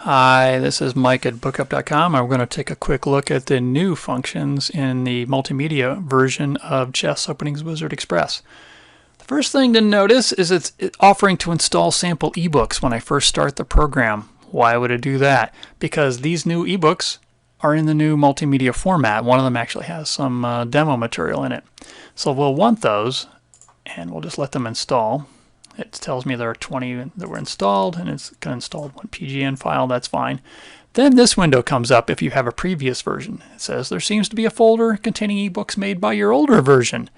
Hi, this is Mike at bookup.com. We're going to take a quick look at the new functions in the multimedia version of Chess Openings Wizard Express. The first thing to notice is it's offering to install sample ebooks when I first start the program. Why would it do that? Because these new ebooks are in the new multimedia format. One of them actually has some demo material in it. So we'll want those, and we'll just let them install. It tells me there are 20 that were installed, and it's going to install one PGN file. That's fine. Then this window comes up if you have a previous version. It says there seems to be a folder containing ebooks made by your older version.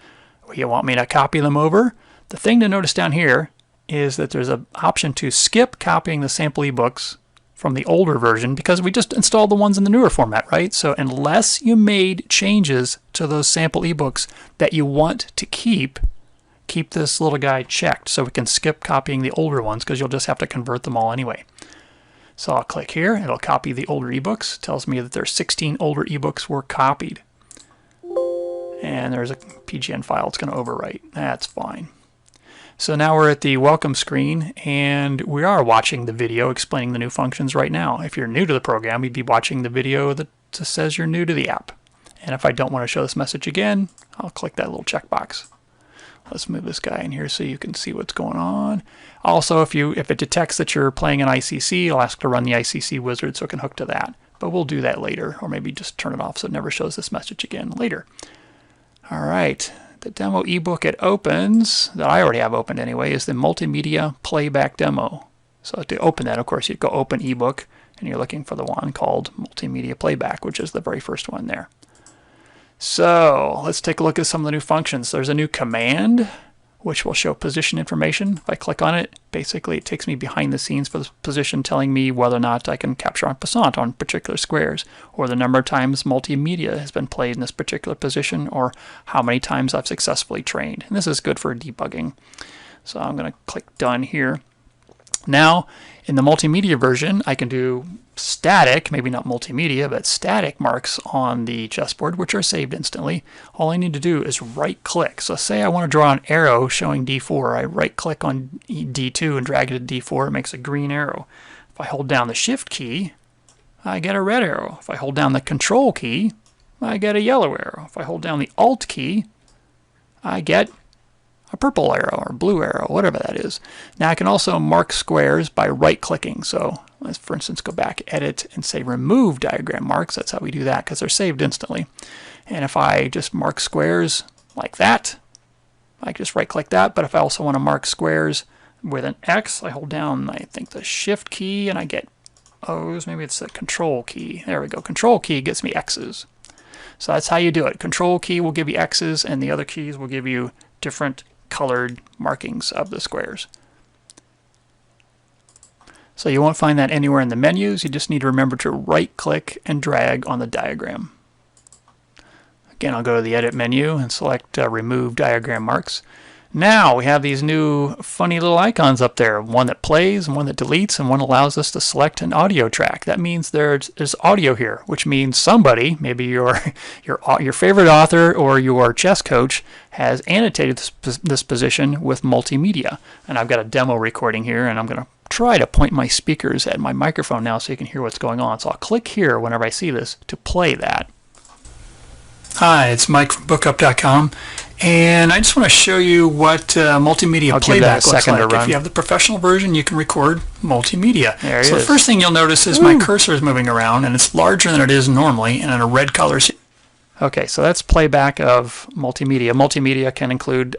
You want me to copy them over? The thing to notice down here is that there's an option to skip copying the sample ebooks from the older version because we just installed the ones in the newer format, right? So unless you made changes to those sample ebooks that you want to keep this little guy checked so we can skip copying the older ones because you'll just have to convert them all anyway. So I'll click here, it'll copy the older ebooks, tells me that there's 16 older ebooks were copied. And there's a PGN file it's going to overwrite. That's fine. So now we're at the welcome screen, and we are watching the video explaining the new functions right now. If you're new to the program, you'd be watching the video that says you're new to the app. And if I don't want to show this message again, I'll click that little checkbox. Let's move this guy in here so you can see what's going on. Also, if it detects that you're playing an ICC, it'll ask to run the ICC wizard so it can hook to that. But we'll do that later, or maybe just turn it off so it never shows this message again later. All right, the demo ebook it opens, that I already have opened anyway, is the Multimedia Playback demo. So to open that, of course, you'd go open ebook, and you're looking for the one called Multimedia Playback, which is the very first one there. So let's take a look at some of the new functions. There's a new command which will show position information. If I click on it, basically it takes me behind the scenes for the position, telling me whether or not I can capture en passant on particular squares, or the number of times multimedia has been played in this particular position, or how many times I've successfully trained. And this is good for debugging. So I'm going to click done here. Now, in the multimedia version, I can do static, maybe not multimedia, but static marks on the chessboard, which are saved instantly. All I need to do is right-click. So say I want to draw an arrow showing D4. I right-click on D2 and drag it to D4. It makes a green arrow. If I hold down the Shift key, I get a red arrow. If I hold down the Control key, I get a yellow arrow. If I hold down the Alt key, I get a purple arrow or blue arrow, whatever that is. Now I can also mark squares by right-clicking. So let's, for instance, go back, edit, and say remove diagram marks. That's how we do that because they're saved instantly. And if I just mark squares like that, I can just right-click that. But if I also want to mark squares with an X, I hold down, I think, the Shift key, and I get O's. Maybe it's the Control key. There we go. Control key gets me X's. So that's how you do it. Control key will give you X's, and the other keys will give you different colored markings of the squares. So you won't find that anywhere in the menus. You just need to remember to right-click and drag on the diagram. Again, I'll go to the Edit menu and select Remove Diagram Marks. Now we have these new funny little icons up there, one that plays and one that deletes, and one allows us to select an audio track. That means there's audio here, which means somebody, maybe your favorite author or your chess coach, has annotated this position with multimedia. And I've got a demo recording here, and I'm going to try to point my speakers at my microphone now so you can hear what's going on. So I'll click here whenever I see this to play that. Hi, it's Mike from bookup.com, and I just want to show you what multimedia playback looks like. If you have the professional version, you can record multimedia. So the first thing you'll notice is my cursor is moving around, and it's larger than it is normally, and in a red color. Okay, so that's playback of multimedia. Multimedia can include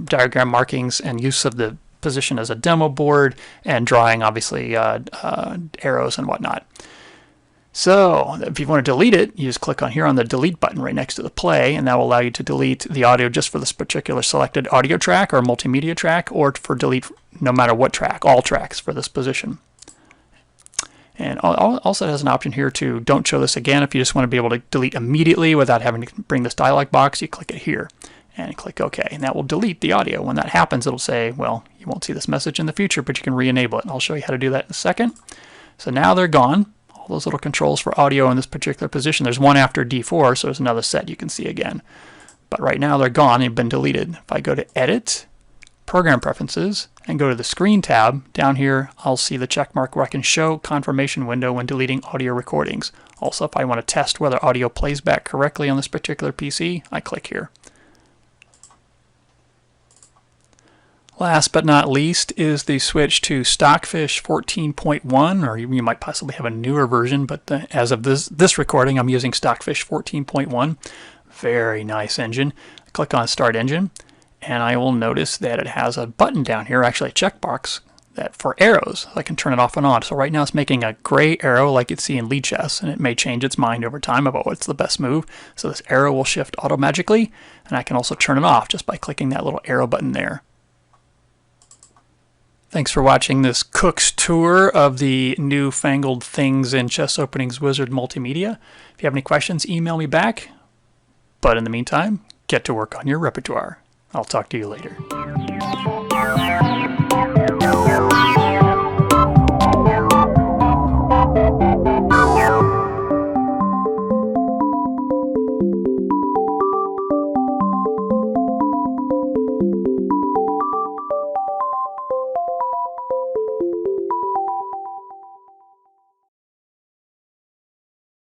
diagram markings and use of the position as a demo board, and drawing, obviously, arrows and whatnot. So if you want to delete it, you just click on here on the delete button right next to the play, and that will allow you to delete the audio just for this particular selected audio track or multimedia track, or for delete no matter what track, all tracks for this position. And also it has an option here to don't show this again. If you just want to be able to delete immediately without having to bring this dialog box, you click it here and click OK, and that will delete the audio. When that happens, it'll say, well, you won't see this message in the future, but you can re-enable it. And I'll show you how to do that in a second. So now they're gone. Those little controls for audio in this particular position. There's one after D4, so there's another set you can see again. But right now they're gone and been deleted. If I go to Edit, Program Preferences and go to the Screen tab. Down here, I'll see the check mark where I can show confirmation window when deleting audio recordings. Also, if I want to test whether audio plays back correctly on this particular PC, I click here. Last but not least is the switch to Stockfish 14.1, or you might possibly have a newer version, but as of this recording, I'm using Stockfish 14.1. Very nice engine. Click on Start Engine, and I will notice that it has a button down here, actually a checkbox, that for arrows. I can turn it off and on. So right now it's making a gray arrow like you'd see in lead chess, and it may change its mind over time about what's the best move. So this arrow will shift automatically, and I can also turn it off just by clicking that little arrow button there. Thanks for watching this Cook's tour of the newfangled things in Chess Openings Wizard Multimedia. If you have any questions, email me back. But in the meantime, get to work on your repertoire. I'll talk to you later.